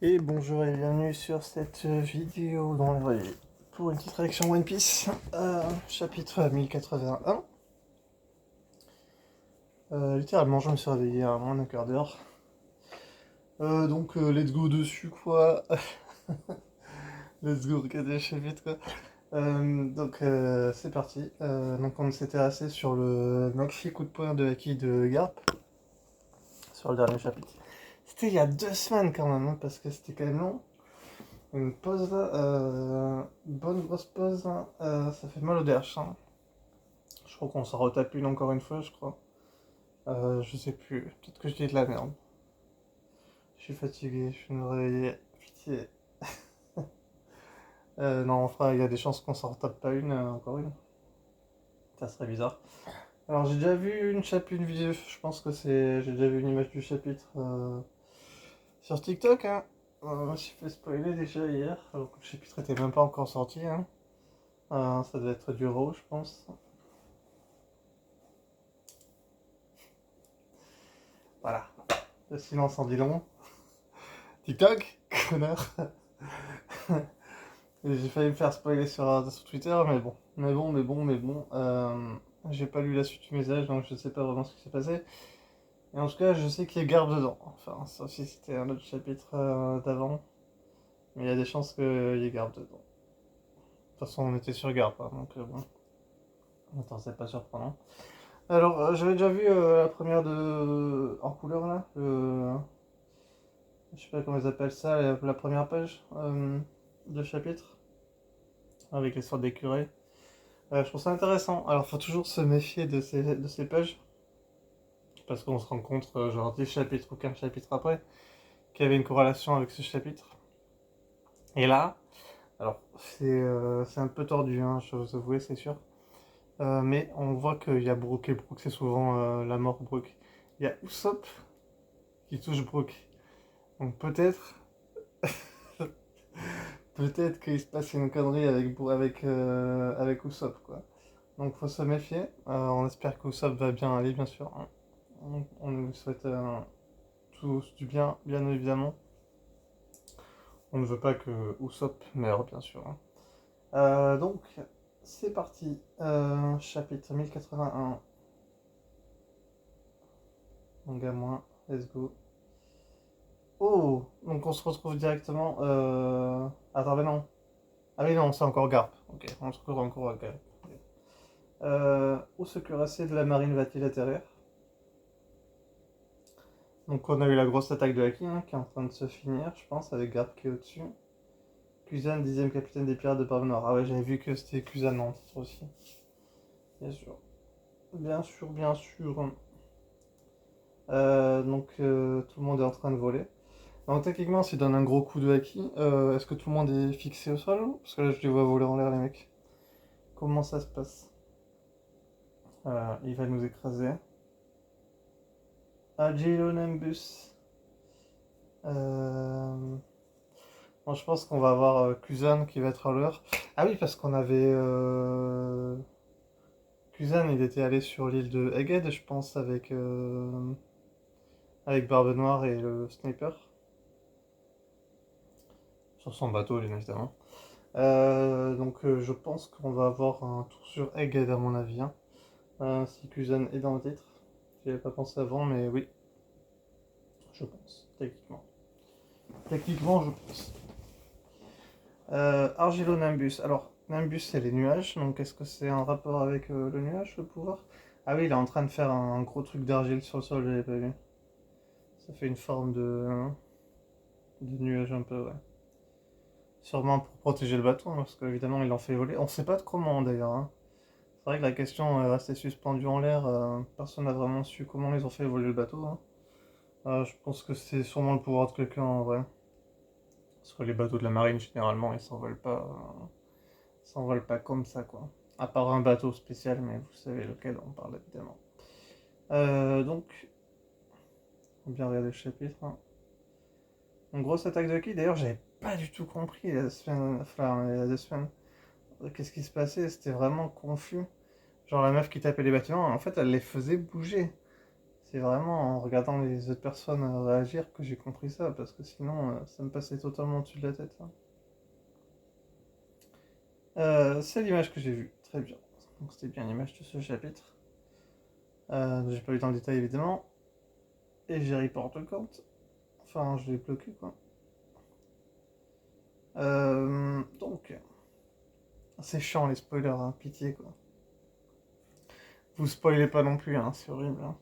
Et bonjour et bienvenue sur cette vidéo pour une petite réaction One Piece, chapitre 1081. Littéralement, je me suis réveillé à moins d'un quart d'heure. Let's go dessus quoi. Let's go regarder le chapitre quoi. C'est parti. Donc on s'était assez sur le maxi coup de poing de Haki de Garp sur le dernier chapitre. C'était il y a 2 semaines quand même, hein, parce que c'était quand même long. Une pause, bonne grosse pause, ça fait mal au derche, hein. Je crois qu'on s'en retape une encore une fois, je crois. Je sais plus, peut-être que je dis de la merde. Je suis fatigué, je vais me réveiller, pitié. Non, enfin, il y a des chances qu'on s'en retape pas une, encore une. Ça serait bizarre. Alors j'ai déjà vu une vidéo, je pense que c'est... J'ai déjà vu une image du chapitre sur TikTok, hein. Je me suis fait spoiler déjà hier, alors que le chapitre était même pas encore sorti, hein. Ça devait être du raw, je pense. Voilà. Le silence en dit long. TikTok, connard. J'ai failli me faire spoiler sur Twitter, mais bon. J'ai pas lu la suite du message, donc je sais pas vraiment ce qui s'est passé. Et en tout cas, je sais qu'il y a Garp dedans. Enfin, sauf si c'était un autre chapitre d'avant. Mais il y a des chances qu'il y ait Garp dedans. De toute façon, on était sur Garp, hein, donc bon. Attends, c'est pas surprenant. Alors, j'avais déjà vu la première de... en couleur là. Je sais pas comment ils appellent ça, la première page de chapitre. Avec les sortes d'écureuils. Je trouve ça intéressant. Alors, faut toujours se méfier de ces pages. Parce qu'on se rend compte, genre 10 chapitres ou 15 chapitres après, qu'il y avait une corrélation avec ce chapitre. Et là, alors, c'est un peu tordu, hein, je dois vous avouer, c'est sûr. Mais on voit qu'il y a Brook et Brook, c'est souvent la mort Brook. Il y a Usopp qui touche Brook. Donc peut-être qu'il se passe une connerie avec Usopp, quoi. Donc faut se méfier. On espère que Usopp va bien aller, bien sûr, hein. On nous souhaite tous du bien, bien évidemment. On ne veut pas que Usopp meure, bien sûr, hein. Donc, c'est parti. Chapitre 1081. Manga moins, let's go. Oh, donc on se retrouve directement. Attends, mais non. Ah oui, non, c'est encore Garp. Ok, on se retrouve encore à Garp. Où ce cuirassé de la marine va-t-il atterrir? Donc on a eu la grosse attaque de Haki, hein, qui est en train de se finir, je pense, avec Garp qui est au-dessus. Kuzan, 10e capitaine des pirates de Barbe Noire. Ah ouais, j'avais vu que c'était Kuzan en titre aussi. Bien sûr. Bien sûr, bien sûr. Tout le monde est en train de voler. Donc techniquement, s'il donne un gros coup de haki, est-ce que tout le monde est fixé au sol? Parce que là, je les vois voler en l'air, les mecs. Comment ça se passe? Il va nous écraser. Agilonembus. Euh... Bon, je pense qu'on va avoir Kuzan qui va être à l'heure. Ah oui, parce qu'on avait... Kuzan, il était allé sur l'île de Egged, je pense, avec Barbe Noire et le sniper. Sur son bateau, bien évidemment. Je pense qu'on va avoir un tour sur Egged, à mon avis, hein. Si Kuzan est dans le titre. J'y avais pas pensé avant, mais oui, je pense, techniquement. Techniquement, je pense. Argilo Nimbus. Alors, Nimbus, c'est les nuages, donc est-ce que c'est un rapport avec le nuage, le pouvoir? Ah oui, il est en train de faire un gros truc d'argile sur le sol, j'avais pas vu. Ça fait une forme de nuage un peu, ouais. Sûrement pour protéger le bateau, hein, parce qu'évidemment, il l'en fait voler. On sait pas de comment d'ailleurs, hein. C'est vrai que la question est restée suspendue en l'air. Personne n'a vraiment su comment ils ont fait voler le bateau, hein. Je pense que c'est sûrement le pouvoir de quelqu'un en vrai. Parce que les bateaux de la marine, généralement, ils s'envolent pas comme ça, quoi. À part un bateau spécial, mais vous savez lequel on parle évidemment. Donc, on bien regarder le chapitre, hein. Une grosse attaque de qui? D'ailleurs, j'avais pas du tout compris la semaine, enfin, il y a 2 semaines. Qu'est-ce qui se passait? C'était vraiment confus. Genre la meuf qui tapait les bâtiments, en fait, elle les faisait bouger. c'est vraiment en regardant les autres personnes réagir que j'ai compris ça, parce que sinon, ça me passait totalement au-dessus de la tête, hein. C'est l'image que j'ai vue, très bien. Donc c'était bien l'image de ce chapitre. J'ai pas eu dans le détail évidemment. Et j'ai report le compte. Enfin, je l'ai bloqué quoi. Donc, c'est chiant les spoilers, hein, pitié quoi. Vous spoilez pas non plus, hein, c'est horrible, hein.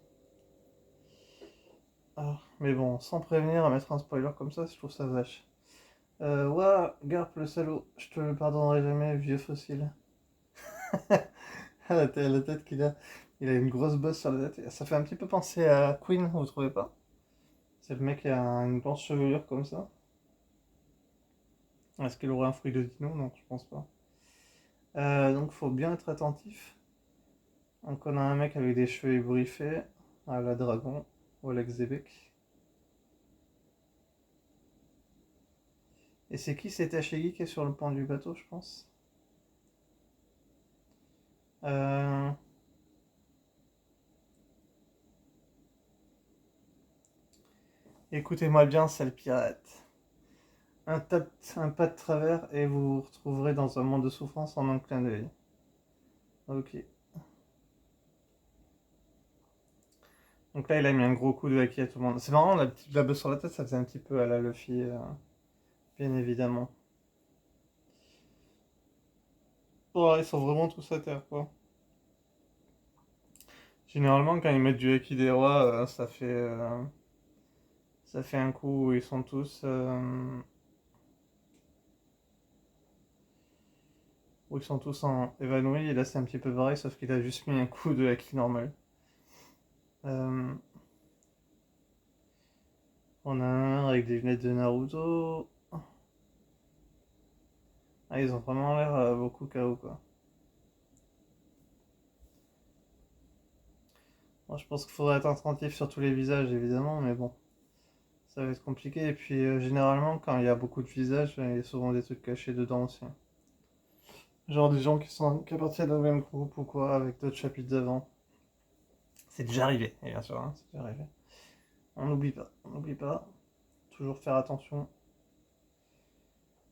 Ah, mais bon, sans prévenir, à mettre un spoiler comme ça, je trouve ça vache. Ouah, Garp le salaud, je te le pardonnerai jamais, vieux fossile. Ah, la tête qu'il a. Il a une grosse bosse sur la tête. Ça fait un petit peu penser à Queen, vous trouvez pas? C'est le mec qui a une blanche chevelure comme ça. Est-ce qu'il aurait un fruit de dino? Non, je pense pas. Donc faut bien être attentif. Donc on a un mec avec des cheveux ébouriffés, à la dragon, ou à la Xebec. Et c'est qui? C'est Tashigi qui est sur le pont du bateau, je pense. Euh, Écoutez-moi bien, sale pirate. Un pas de travers et vous vous retrouverez dans un monde de souffrance en un clin d'œil. Ok. Donc là, il a mis un gros coup de haki à tout le monde. C'est marrant, la petite blague sur la tête, ça faisait un petit peu à la Luffy, bien évidemment. Oh, ils sont vraiment tous à terre, quoi. Généralement, quand ils mettent du haki des rois, ça fait un coup où où ils sont tous évanouis. Et là, c'est un petit peu pareil, sauf qu'il a juste mis un coup de haki normal. Euh, on a un avec des lunettes de Naruto. Ah, ils ont vraiment l'air beaucoup KO, quoi. Moi, je pense qu'il faudrait être attentif sur tous les visages, évidemment, mais bon, ça va être compliqué. Et puis, généralement, quand il y a beaucoup de visages, il y a souvent des trucs cachés dedans aussi. Genre des gens qui appartiennent au même groupe ou quoi, avec d'autres chapitres d'avant. C'est déjà arrivé, bien sûr, hein, c'est déjà arrivé. On n'oublie pas. Toujours faire attention.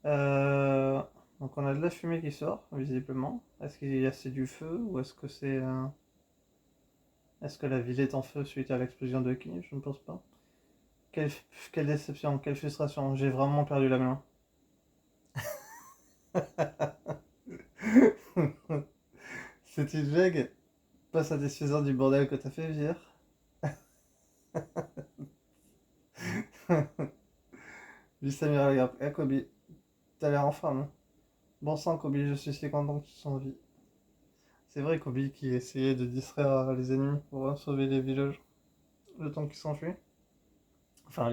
Euh, donc on a de la fumée qui sort, visiblement. Est-ce qu'il y a c'est du feu ou est-ce que est-ce que la ville est en feu suite à l'explosion de Ki? Je ne pense pas. Quelle, quelle déception, quelle frustration. J'ai vraiment perdu la main. Cette vague pas satisfaisant du bordel que t'as fait, Vire. Vice amiral Garp. Eh Kobe, t'as l'air en forme, hein. Bon sang Kobe, je suis si content que tu sois en vie. C'est vrai Kobe qui essayait de distraire les ennemis pour sauver les villages le temps qu'ils s'enfuient. Enfin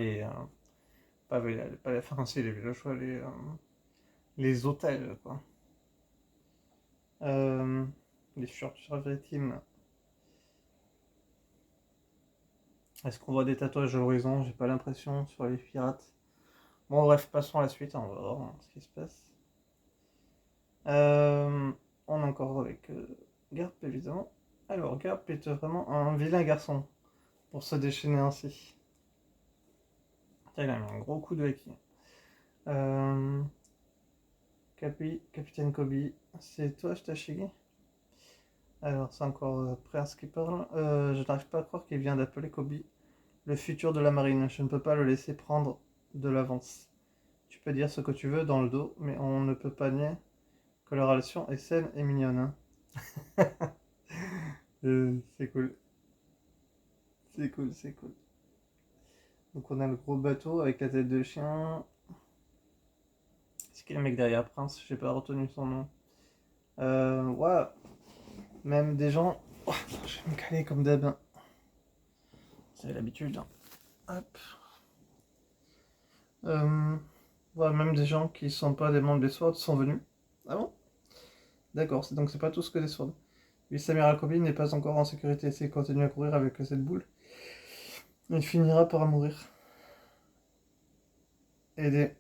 pas la fin, si les villageois, les otages quoi. Euh, les team. Est-ce qu'on voit des tatouages à l'horizon? J'ai pas l'impression sur les pirates. Bon bref, passons à la suite, hein, on va voir hein, ce qui se passe. Euh, on est encore avec Garp évidemment. Alors Garp est vraiment un vilain garçon pour se déchaîner ainsi. Il a mis un gros coup de haki. Euh, Capitaine Kobe, c'est toi Tashigi? Alors c'est encore Prince qui parle. Je n'arrive pas à croire qu'il vient d'appeler Kobe le futur de la marine. Je ne peux pas le laisser prendre de l'avance. Tu peux dire ce que tu veux dans le dos, mais on ne peut pas nier que la relation est saine et mignonne, hein. C'est cool, c'est cool, c'est cool. Donc on a le gros bateau avec la tête de chien. C'est qui le mec derrière Prince? J'ai pas retenu son nom. Ouais, même des gens. Oh, je vais me caler comme d'hab, hein. C'est l'habitude, hein. Hop. Euh, ouais, même des gens qui sont pas des membres des SWORD sont venus. Ah bon? D'accord, donc c'est pas tous que des SWORD. Oui, Samir Al-Kobi n'est pas encore en sécurité. S'il continue à courir avec cette boule, il finira par mourir. Aider.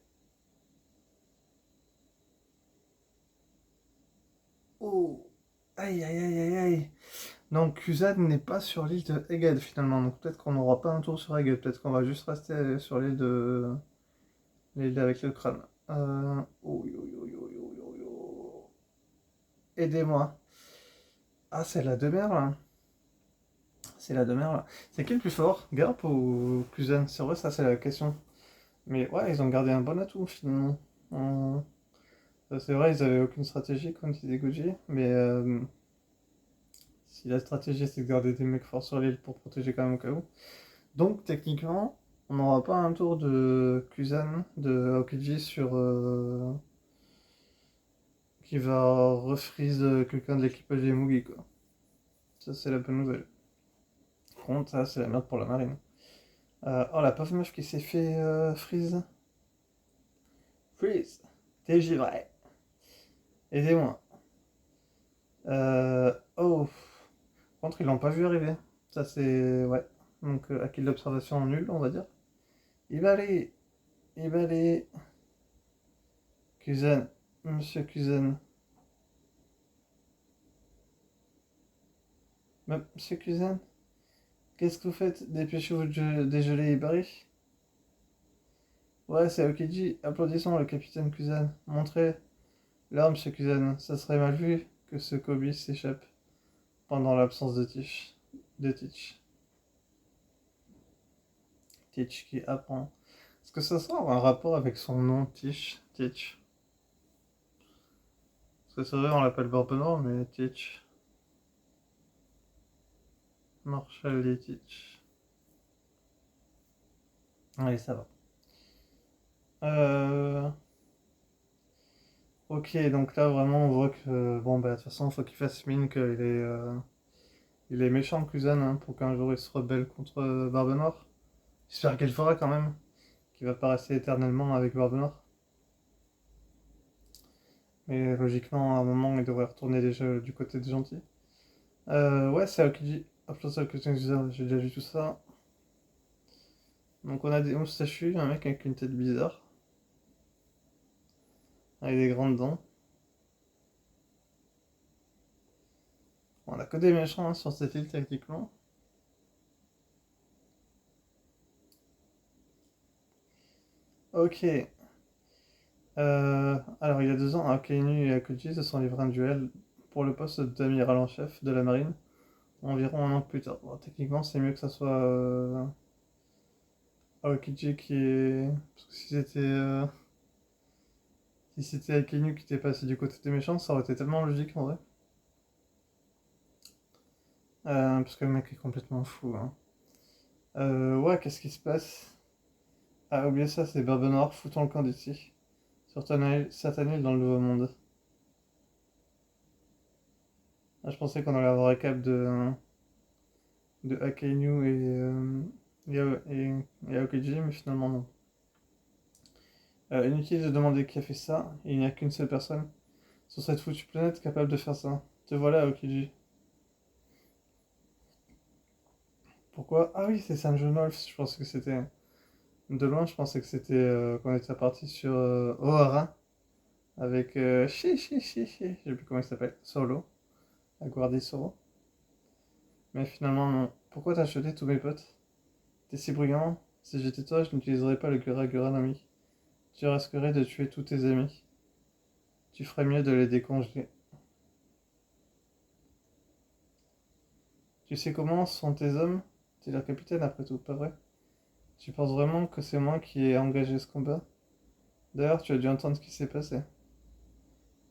Oh! Aïe aïe aïe aïe aïe! Donc Kuzan n'est pas sur l'île de Eged finalement, donc peut-être qu'on n'aura pas un tour sur Eged, peut-être qu'on va juste rester sur l'île avec le crâne. Oh, yo, yo, yo, yo, yo, yo. Aidez-moi. Ah, c'est la demeure là. C'est la demeure là. C'est qui le plus fort, Garp ou Kuzan? C'est vrai, ça c'est la question. Mais ouais, ils ont gardé un bon atout finalement. Euh, c'est vrai, ils avaient aucune stratégie comme disait Goji, mais si la stratégie c'est de garder des mecs forts sur l'île pour protéger quand même au cas où. Donc techniquement, on n'aura pas un tour de Kuzan, de Aokiji sur qui va refreeze quelqu'un de l'équipage des Mugi quoi. Ça c'est la bonne nouvelle. Par contre, ça c'est la merde pour la marine. Oh la pauvre meuf qui s'est fait freeze. Freeze. T'es givré. Aidez-moi. Oh. Par contre, ils l'ont pas vu arriver. Ça c'est. Ouais. Donc acquis de l'observation nul, on va dire. Il va aller. Il va aller. Kuzan. Monsieur Kuzan. Monsieur Kuzan. Qu'est-ce que vous faites? Dépêchez-vous de dégeler Ibari. Ouais, c'est Aokiji. Applaudissons le capitaine Kuzan. Montrez l'arme, monsieur Kuzan. Ça serait mal vu que ce Kobe s'échappe pendant l'absence de Teach. De Teach. Teach qui apprend. Est-ce que ça sera un rapport avec son nom, Teach? Teach. Parce que c'est vrai, on l'appelle Barbe Noire, mais Teach. Marshall Lee Teach. Allez, ça va. Euh... Ok, donc là vraiment on voit que bon bah de toute façon il faut qu'il fasse mine il est méchant Kuzan hein, pour qu'un jour il se rebelle contre Barbe Noire. J'espère qu'il le fera quand même, qu'il va pas rester éternellement avec Barbe Noire. Mais logiquement à un moment il devrait retourner déjà du côté des gentils. Ouais c'est Aokiji. Hop là c'est Aokiji, j'ai déjà vu tout ça. Donc on a des moustachus, un mec avec une tête bizarre, avec des grandes dents. Bon, on a que des méchants hein, sur cette île techniquement. Ok. Alors, il y a 2 ans, Akainu et Akoji se sont livrés un duel pour le poste d'amiral en chef de la marine, environ un an plus tard. Bon, techniquement, c'est mieux que ça soit Aokiji qui est. Parce que si c'était Akainu qui était passé du côté des méchants, ça aurait été tellement logique en vrai. Parce que le mec est complètement fou. Hein. Ouais, qu'est-ce qui se passe? Ah, oubliez ça, c'est Barbe Noire, foutons le camp d'ici. Sur certaines îles dans le Nouveau Monde. Ah, je pensais qu'on allait avoir un cap de Akainu et Aokiji, mais finalement non. Inutile de demander qui a fait ça, il n'y a qu'une seule personne sur cette foutue planète capable de faire ça. Te voilà, Aokiji. Pourquoi? Ah oui, c'est Sanjo Wolf, je pensais que c'était. De loin, je pensais que c'était qu'on était parti sur Ohara, avec je sais plus comment il s'appelle, Solo, Aguardi Solo. Mais finalement, non. Pourquoi t'as acheté tous mes potes? T'es si brillant, si j'étais toi, je n'utiliserais pas le Gura Gura Nami. Tu risquerais de tuer tous tes amis. Tu ferais mieux de les décongeler. Tu sais comment sont tes hommes? T'es leur capitaine après tout, pas vrai? Tu penses vraiment que c'est moi qui ai engagé ce combat? D'ailleurs, tu as dû entendre ce qui s'est passé.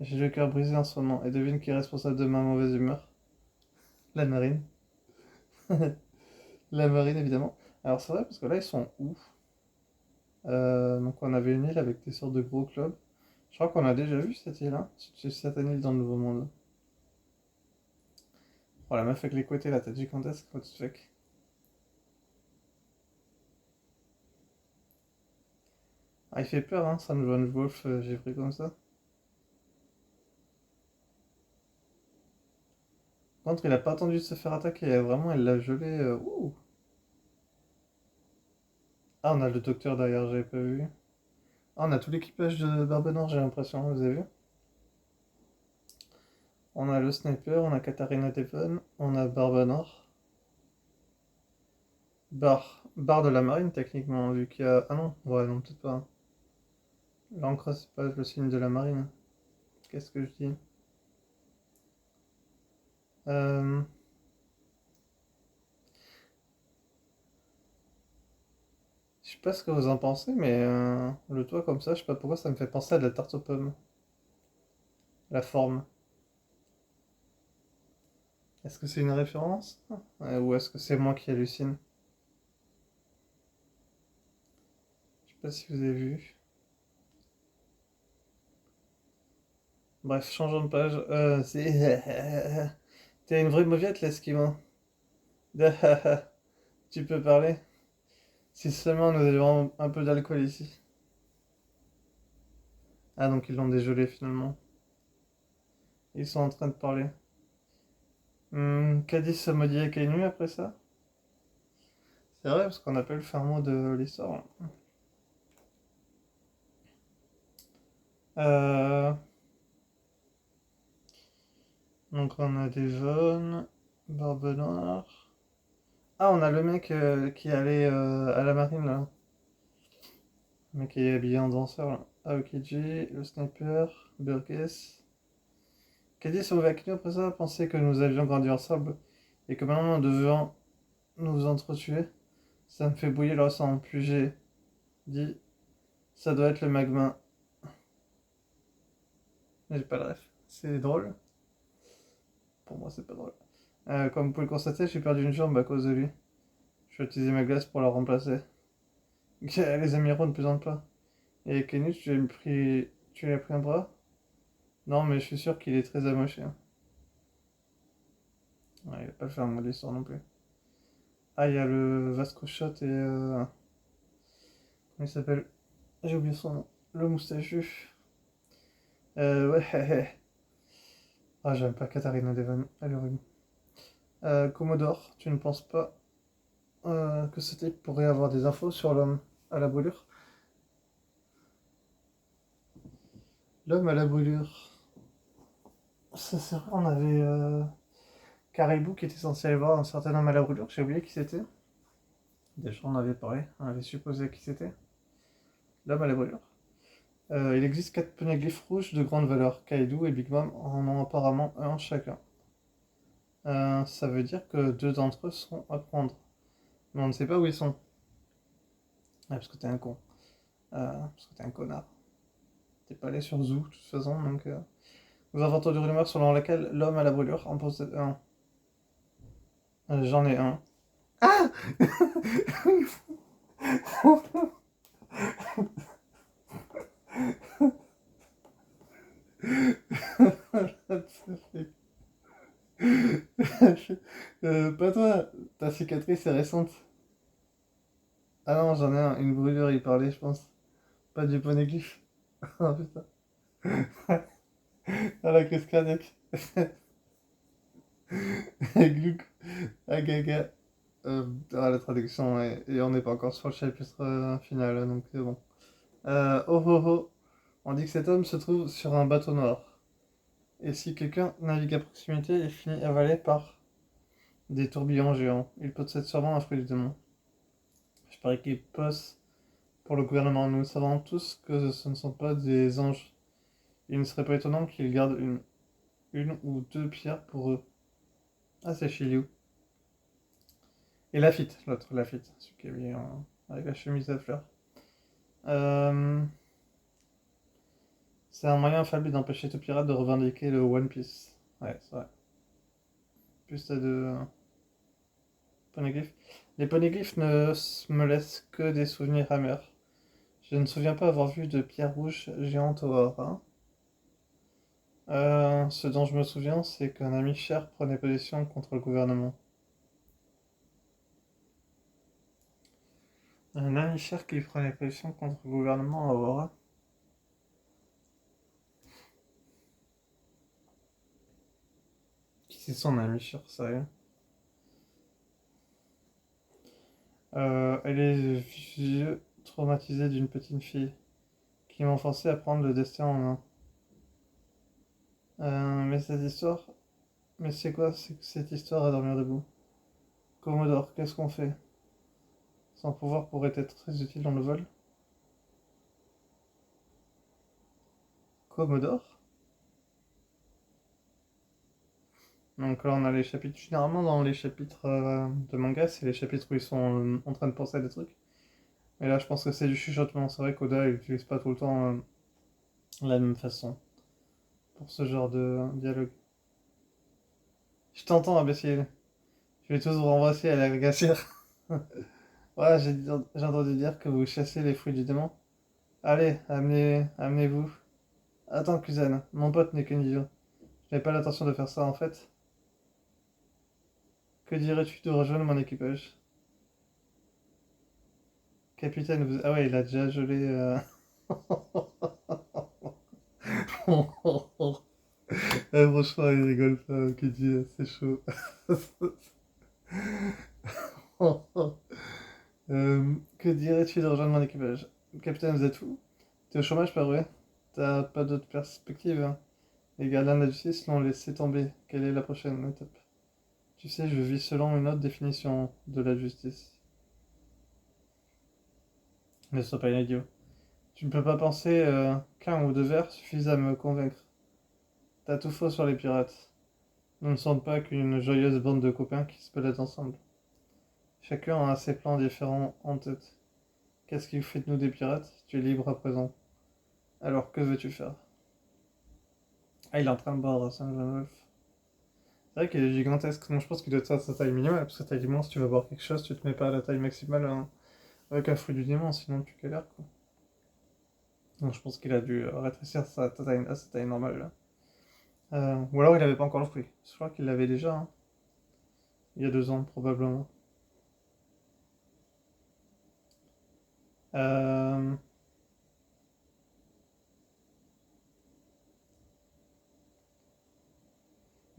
J'ai le cœur brisé en ce moment, et devine qui est responsable de ma mauvaise humeur? La marine. La marine, évidemment. Alors c'est vrai, parce que là, ils sont où? Donc on avait une île avec des sortes de gros clubs. Je crois qu'on a déjà vu cette île-là. C'est certaine île dans le Nouveau Monde. Oh, la meuf avec les côtés, la tête gigantesque, what the fuck. Ah, il fait peur, hein, San Juan Wolf, j'ai pris comme ça. Par contre, il a pas attendu de se faire attaquer, vraiment, il l'a gelé. Ouh. Ah, on a le docteur derrière, j'avais pas vu. Ah, on a tout l'équipage de Barbe Noire, j'ai l'impression, vous avez vu? On a le sniper, on a Katharina Devon, on a Barbe Noire. Bar de la marine, techniquement, vu qu'il y a. Ah non, ouais, non, peut-être pas. L'ancre, c'est pas le signe de la marine. Qu'est-ce que je dis? Euh, Je sais pas ce que vous en pensez, mais le toit comme ça, je sais pas pourquoi ça me fait penser à de la tarte aux pommes. La forme. Est-ce que c'est une référence? Ou est-ce que c'est moi qui hallucine? Je sais pas si vous avez vu. Bref, changeons de page. C'est. T'es une vraie mauviette, l'esquimau. Tu peux parler? Si seulement nous avions un peu d'alcool ici. Ah, donc ils l'ont dégelé finalement. Ils sont en train de parler. Qu'a dit ce maudit Akainu après ça? C'est vrai, parce qu'on n'a pas eu le fin mot de l'histoire. Euh, donc on a des jaunes, barbe noire. Ah, on a le mec qui allait à la marine là. Le mec qui est habillé en danseur là. Aokiji, le sniper, Burgess. Qu'a dit son Akainu après ça? Penser que nous avions grandi ensemble et que maintenant nous devions nous entretuer. Ça me fait bouillir le sang. Puis j'ai dit, ça doit être le magma. Mais j'ai pas de ref. C'est drôle. Pour moi, c'est pas drôle. Comme vous pouvez le constater, j'ai perdu une jambe à cause de lui. Je vais utiliser ma glace pour la remplacer. Les amiraux ne plaisantent pas. Et Kenny, tu lui as pris un bras? Non, mais je suis sûr qu'il est très amoché, hein. Ouais, il va pas faire un mot d'histoire non plus. Ah, il y a le Vasco Shot et. Comment il s'appelle? J'ai oublié son nom. Le moustachu. Ouais. Ah, j'aime pas Katharina Devon. Elle est horrible. Commodore, tu ne penses pas que ce type pourrait avoir des infos sur l'homme à la brûlure? L'homme à la brûlure. Ça, c'est vrai, on avait Caribou qui était censé aller voir un certain homme à la brûlure. J'ai oublié qui c'était. Déjà, on avait parlé, on avait supposé qui c'était. L'homme à la brûlure. Il existe 4 poneglyphes rouges de grande valeur. Kaido et Big Mom en ont apparemment un chacun. Ça veut dire que deux d'entre eux sont à prendre. Mais on ne sait pas où ils sont. Ah, parce que t'es un con. Parce que t'es un connard. T'es pas allé sur Zoo, de toute façon, donc... Vous avez entendu une rumeur selon laquelle l'homme à la brûlure en possède un. J'en ai un. Ah. Pas toi, ta cicatrice est récente. Ah non, j'en ai un, une brûlure, il parlait, je pense. Pas du poneglyph. Oh putain. Ah la crise cardiaque. Glouc. Ah gaga. La traduction, et on n'est pas encore sur le chapitre final, donc c'est bon. Oh oh oh. On dit que cet homme se trouve sur un bateau noir. Et si quelqu'un navigue à proximité, il finit avalé par des tourbillons géants. Il possède sûrement un fruit du démon. Je parie qu'il poste pour le gouvernement. Nous savons tous que ce ne sont pas des anges. Il ne serait pas étonnant qu'ils gardent une ou deux pierres pour eux. Ah, c'est Shiryu. Et Lafitte, l'autre, Lafitte, celui qui est habillé avec la chemise à fleurs. Euh, C'est un moyen infallible d'empêcher tout pirate de revendiquer le One Piece. Ouais, c'est vrai. Plus t'as de poneglyphes. Les poneglyphes me laissent que des souvenirs amers. Je ne me souviens pas avoir vu de pierre rouge géante au Havre, hein. Ce dont je me souviens, c'est qu'un ami cher prenait position contre le gouvernement. Un ami cher qui prenait position contre le gouvernement à Aurora. Qui c'est son ami cher, sérieux? Elle est vieux, traumatisée d'une petite fille qui m'ont forcé à prendre le destin en main. Mais cette histoire... Mais c'est quoi cette histoire à dormir debout? Commodore, qu'est-ce qu'on fait? Son pouvoir pourrait être très utile dans le vol. Commodore? Donc là, on a les chapitres. Généralement, dans les chapitres de manga, c'est les chapitres où ils sont en train de penser à des trucs. Mais là, je pense que c'est du chuchotement. C'est vrai qu'Oda, il utilise pas tout le temps la même façon pour ce genre de dialogue. Je t'entends, imbécile. Je vais tous vous renvoyer à la glacière. Ouais, j'ai entendu dire que vous chassez les fruits du démon. Allez, amenez-vous. Attends, Kuzan, mon pote n'est qu'un idiot. Je n'avais pas l'intention de faire ça en fait. Que dirais-tu de rejoindre mon équipage? Capitaine, vous... Ah ouais, il a déjà gelé... franchement, il rigole pas, qui dit, c'est chaud. Que dirais-tu de rejoindre mon équipage? Capitaine, vous êtes où? T'es au chômage, pas vrai? T'as pas d'autre perspective, hein? Les gardiens de la justice l'ont laissé tomber. Quelle est la prochaine étape? Tu sais, je vis selon une autre définition de la justice. Ne sois pas un idiot. Tu ne peux pas penser qu'un ou deux vers suffisent à me convaincre. T'as tout faux sur les pirates. Nous ne sommes pas qu'une joyeuse bande de copains qui se baladent ensemble. Chacun a ses plans différents en tête. Qu'est-ce qui vous fait de nous des pirates? Tu es libre à présent. Alors que veux-tu faire? Ah, il est en train de boire Saint-Jean-Wolf. C'est vrai qu'il est gigantesque. Moi, je pense qu'il doit être à sa taille minimale. Parce que taille immense, si tu vas boire quelque chose, tu te mets pas à la taille maximale hein, avec un fruit du démon, sinon tu galères quoi. Donc je pense qu'il a dû rétrécir à sa taille normale là. Ou alors il avait pas encore le fruit. Je crois qu'il l'avait déjà, hein, il y a 2 ans probablement. Euh,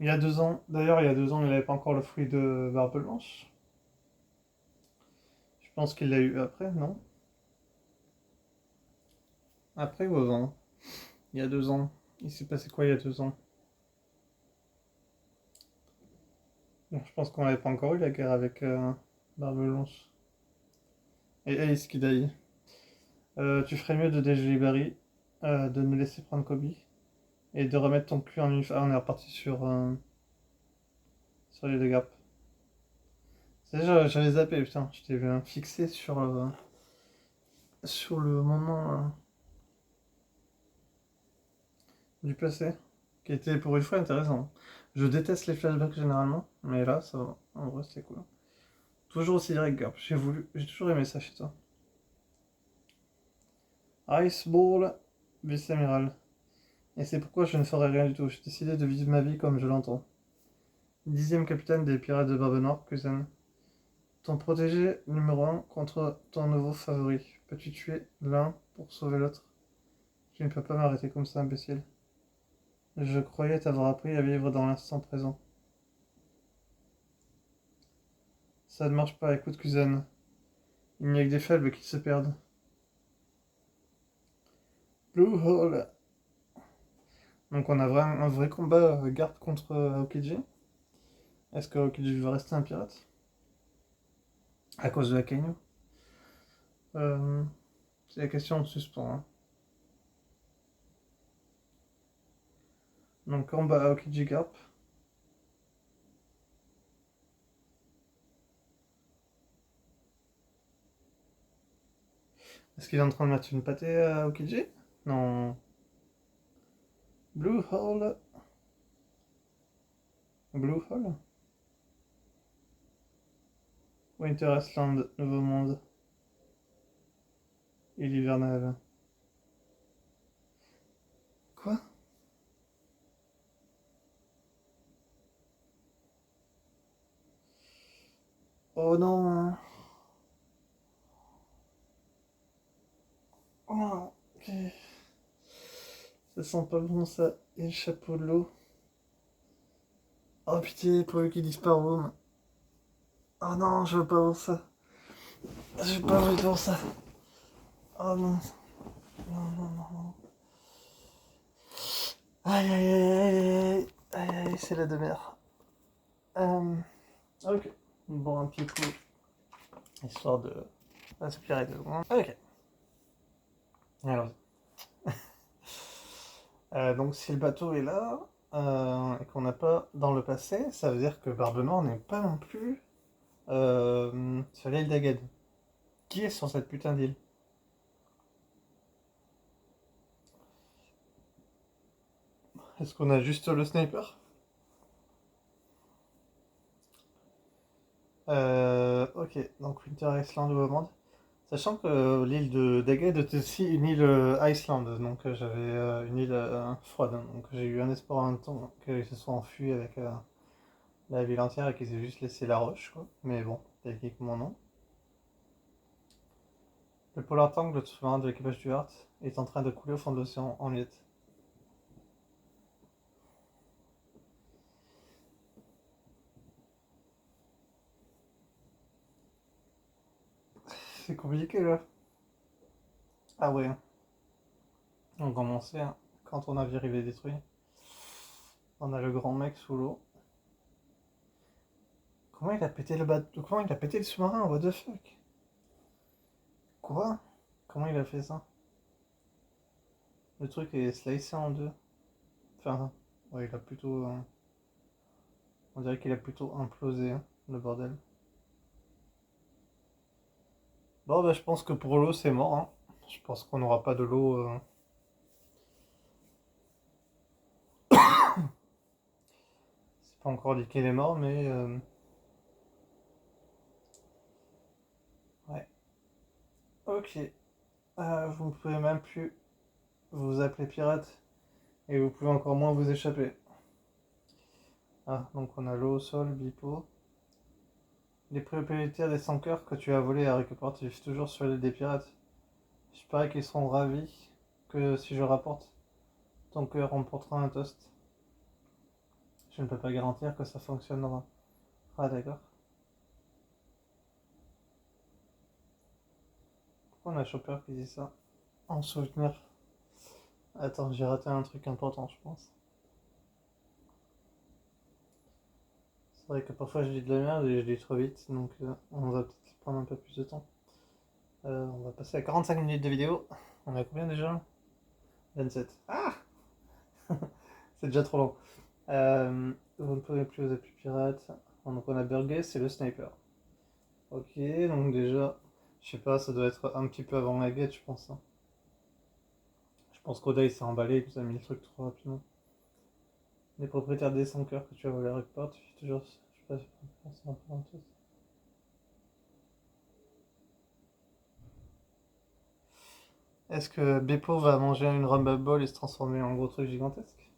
il y a 2 ans, d'ailleurs il y a 2 ans il n'avait pas encore le fruit de Barbe Blanche. Je pense qu'il l'a eu après, non? Après ou avant? Il y a 2 ans. Il s'est passé quoi il y a 2 ans? Bon, je pense qu'on n'avait pas encore eu la guerre avec Barbe Blanche. Et Ace Kidai. Tu ferais mieux de dégeler Barry, de me laisser prendre Kobe, et de remettre ton cul en uniforme. Ah, on est reparti sur les deux Gap. C'est j'avais zappé, putain. J'étais fixé sur le moment du passé, qui était pour une fois intéressant. Je déteste les flashbacks généralement, mais là, ça va. En vrai, c'était cool. Toujours aussi direct, Gap. J'ai toujours aimé ça chez toi. Ice Ball, vice-amiral. Et c'est pourquoi je ne ferai rien du tout. J'ai décidé de vivre ma vie comme je l'entends. 10e capitaine des pirates de Barbe Noire, Kuzen. Ton protégé numéro 1 contre ton nouveau favori. Peux-tu tuer l'un pour sauver l'autre? Tu ne peux pas m'arrêter comme ça, imbécile. Je croyais t'avoir appris à vivre dans l'instant présent. Ça ne marche pas, écoute, Kuzen. Il n'y a que des faibles qui se perdent. Blue Hole. Donc on a un vrai combat garde contre Aokiji. Est-ce que Aokiji va rester un pirate? À cause de la Kainu? Euh, c'est la question en suspens. Hein. Donc combat Aokiji Garp. Est-ce qu'il est en train de mettre une pâtée à Aokiji? Non. Blue Hole. Blue Hole? Winterland, Nouveau Monde. Île hivernale. Quoi? Oh non! Oh, ok. Ça sent pas bon ça. Et le chapeau de l'eau. Oh pitié, pour lui qui disparaît. Oh non, je veux pas voir ça. Je veux pas voir ça. Oh non. Non, non, non, non. Aïe aïe aïe aïe Et c'est la demeure. Ok. Bon, un petit coup, histoire de aspirer 2 secondes. Ok. Alors, donc si le bateau est là, et qu'on n'a pas dans le passé, ça veut dire que Barbe Noire n'est pas non plus sur l'île d'Aged. Qui est sur cette putain d'île? Est-ce qu'on a juste le sniper? Ok, donc Winter Island ou Amande. Sachant que l'île de Dagged est aussi une île Iceland, donc j'avais une île froide, hein. Donc j'ai eu un espoir en même temps qu'ils se soient enfuis avec la ville entière et qu'ils aient juste laissé la roche, quoi. Mais bon, techniquement non. Le Polar Tank, le sous-marin de l'équipage du Hart, est en train de couler au fond de l'océan en miettes. C'est compliqué là. Ah ouais, on commençait hein, quand ton navire il est détruit. On a le grand mec sous l'eau. Comment il a pété le bateau? Comment il a pété le sous-marin? What the fuck? Quoi? Comment il a fait ça? Le truc est slicé en deux. Enfin, ouais, il a plutôt. On dirait qu'il a plutôt implosé, hein, le bordel. Bon, bah, je pense que pour l'eau, c'est mort, hein. Je pense qu'on n'aura pas de l'eau. C'est pas encore dit qu'il est mort, mais. Ouais. Ok. Vous ne pouvez même plus vous appeler pirate. Et vous pouvez encore moins vous échapper. Ah, donc on a l'eau au sol, Bipo. Les propriétaires des 100 cœurs que tu as volés à récupérer vivent toujours sur l'île des pirates. Je parie qu'ils seront ravis que si je rapporte, ton cœur remportera un toast. Je ne peux pas garantir que ça fonctionnera. Ah d'accord. Pourquoi on a Chopper qui dit ça? En souvenir. Attends, j'ai raté un truc important, je pense. C'est vrai que parfois je dis de la merde et je dis trop vite, donc on va peut-être prendre un peu plus de temps. On va passer à 45 minutes de vidéo. On a combien déjà? 27. Ah. C'est déjà trop long. Vous ne pouvez plus vous appeler pirate. Donc on a Burgess, c'est le sniper. Ok, donc déjà, je sais pas, ça doit être un petit peu avant la guette, je pense, hein. Je pense qu'Oda il s'est emballé, il nous a mis le truc trop rapidement. Les propriétaires des 100 cœurs que tu as volé à Rockport, tu fais toujours. Je sais pas si c'est un peu en tous. Est-ce que Beppo va manger une Rumble Ball et se transformer en gros truc gigantesque?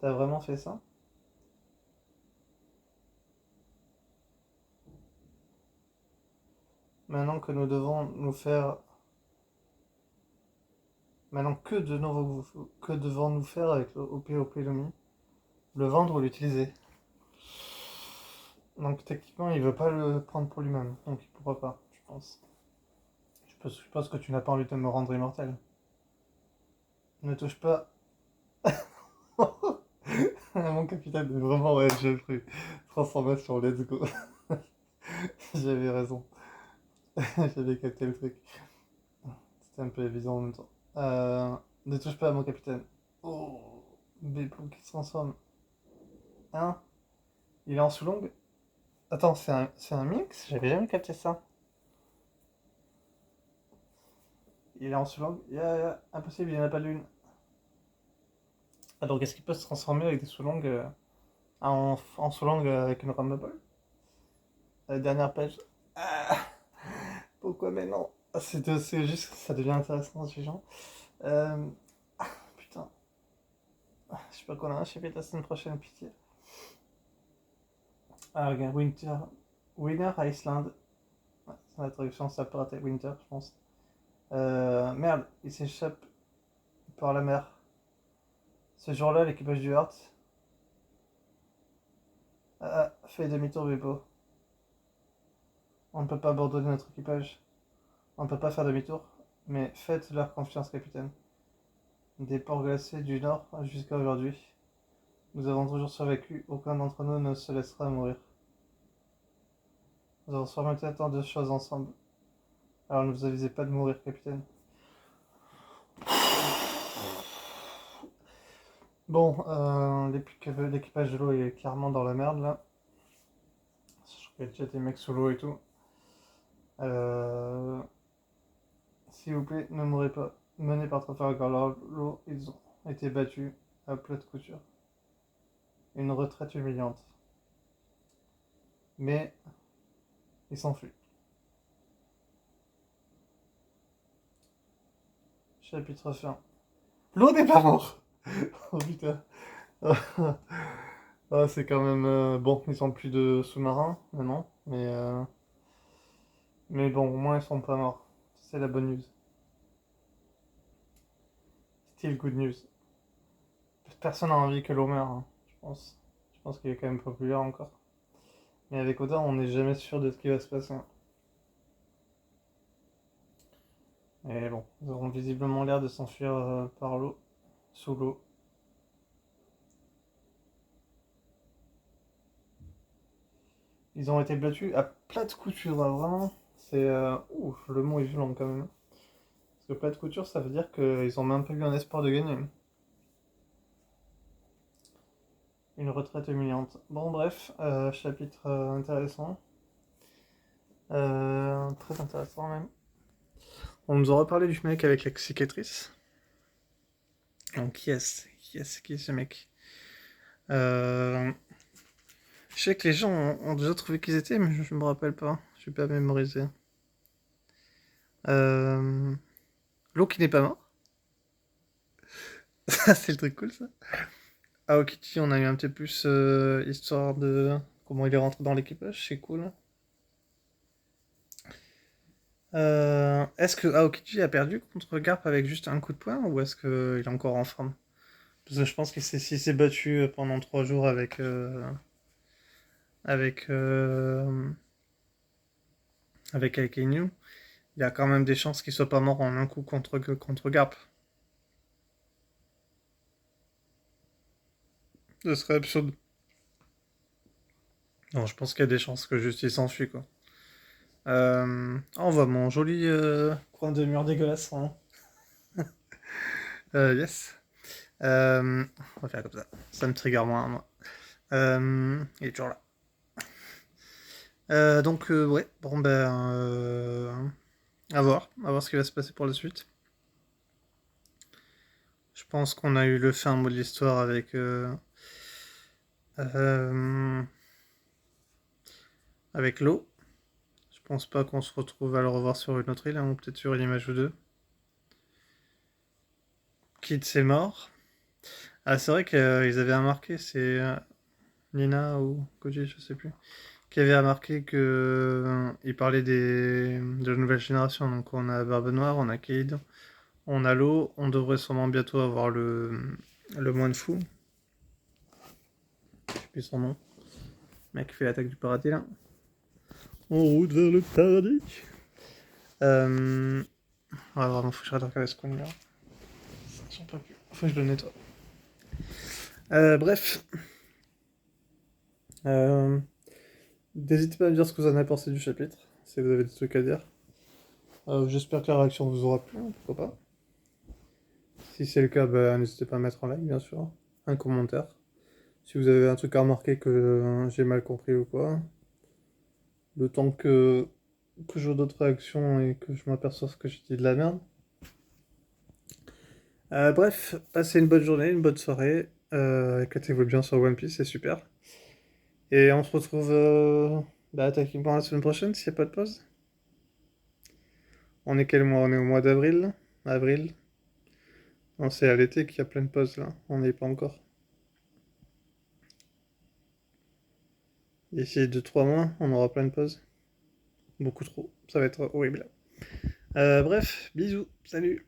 T'as vraiment fait ça? Maintenant que nous devons nous faire. Maintenant que devons-nous faire avec le OPOP Lumi? Le vendre ou l'utiliser? Donc techniquement, il veut pas le prendre pour lui-même, donc il pourra pas, je pense. Je suppose que tu n'as pas envie de me rendre immortel. Ne touche pas à mon capitaine, mais vraiment, ouais, j'ai pris. Transformation, let's go. J'avais raison. J'avais capté le truc. C'était un peu évident en même temps. Ne touche pas à mon capitaine. Oh, Beppo qui se transforme. Hein? Il est en sous-longue? Attends, c'est un mix? J'avais jamais capté ça. Il est en sous-longue? Impossible, il n'y en a pas d'une. Ah, donc est-ce qu'il peut se transformer avec des sous-longues en sous-longue avec une Rumble? La dernière page. Ah, pourquoi maintenant? Ah, c'est juste que ça devient intéressant ce genre. Euh, Putain, je sais pas qu'on a un chapitre la semaine prochaine, pitié. Ah, regarde, Winter Iceland. Ouais, c'est la traduction, ça peut rater Winter, je pense. Merde, il s'échappe par la mer. Ce jour-là, l'équipage du Hart fait demi-tour Beppo. On ne peut pas abandonner notre équipage. On ne peut pas faire demi-tour. Mais faites leur confiance, capitaine. Des ports glacés du nord jusqu'à aujourd'hui. Nous avons toujours survécu, aucun d'entre nous ne se laissera mourir. Nous avons surmonté tant de choses ensemble. Alors ne vous avisez pas de mourir, capitaine. Bon, l'équipage de l'eau est clairement dans la merde là. Je qu'il y a déjà des mecs sous l'eau et tout. Euh, S'il vous plaît, ne mourrez pas. Menés par Trafalgar Law, ils ont été battus à plat de couture. Une retraite humiliante. Mais ils s'enfuient. Chapitre fin. L'eau n'est pas mort. Oh putain. Ah, c'est quand même... bon, ils ont plus de sous-marins maintenant. Mais bon, au moins ils sont pas morts. C'est la bonne news. Still good news. Personne n'a envie que l'eau meure, hein, je pense. Je pense qu'il est quand même populaire encore. Mais avec Oda, on n'est jamais sûr de ce qui va se passer. Et bon, ils auront visiblement l'air de s'enfuir par l'eau, sous l'eau. Ils ont été battus à plat de couture, hein, vraiment. C'est. Ouf, le mot est violent quand même. Parce que plat de couture, ça veut dire qu'ils ont même pas eu un espoir de gagner. Une retraite humiliante. Bon, bref, chapitre intéressant. Très intéressant même. On nous a reparlé du mec avec la cicatrice. Donc, qui est ce mec? Je sais que les gens ont déjà trouvé qui ils étaient, mais je me rappelle pas. Je suis pas mémorisé. Euh... L'eau qui n'est pas mort. Ça, c'est le truc cool, ça. Aokiji, on a eu un petit peu plus histoire de comment il est rentré dans l'équipage, c'est cool. Est-ce que Aokiji a perdu contre Garp avec juste un coup de poing ou est-ce qu'il est encore en forme? Parce que je pense qu'il s'est battu pendant 3 jours avec, euh, avec Akainu, il y a quand même des chances qu'il soit pas mort en un coup contre Garp. Ce serait absurde. Non, je pense qu'il y a des chances que juste il s'enfuit, quoi. On voit mon joli coin de mur dégueulasse, hein. Yes. On va faire comme ça. Ça me trigger moins, moi. Il est toujours là. Donc, ouais. Bon, ben... à voir ce qui va se passer pour la suite. Je pense qu'on a eu le fin mot de l'histoire avec... euh, avec l'eau. Je pense pas qu'on se retrouve à le revoir sur une autre île, hein, ou peut-être sur une image ou deux. Kid, c'est mort. Ah, c'est vrai qu'ils avaient remarqué, c'est Nina ou Koji, je sais plus, qui avait remarqué que il parlait de la nouvelle génération. Donc on a Barbe Noire, on a Cade, on a l'eau, on devrait sûrement bientôt avoir le moine fou. Je sais plus son nom. Le mec qui fait l'attaque du paradis là. En route vers le paradis. Ouais, vraiment, faut que j'arrête de regarder ce qu'on là. J'en peux plus. Faut que je le nettoie. Bref. Euh, N'hésitez pas à me dire ce que vous en avez pensé du chapitre, si vous avez des trucs à dire. J'espère que la réaction vous aura plu, hein, pourquoi pas. Si c'est le cas, bah, n'hésitez pas à mettre un like, bien sûr, un commentaire. Si vous avez un truc à remarquer que j'ai mal compris ou quoi. Le temps que je vois d'autres réactions et que je m'aperçoive que j'ai dit de la merde. Bref, passez une bonne journée, une bonne soirée. Éclatez-vous bien sur One Piece, c'est super. Et on se retrouve techniquement la semaine prochaine s'il n'y a pas de pause. On est quel mois? On est au mois d'avril? Avril? Non, c'est à l'été qu'il y a plein de pauses là. On n'y est pas encore. D'ici 2-3 mois, on aura plein de pauses. Beaucoup trop. Ça va être horrible. Bref, bisous. Salut.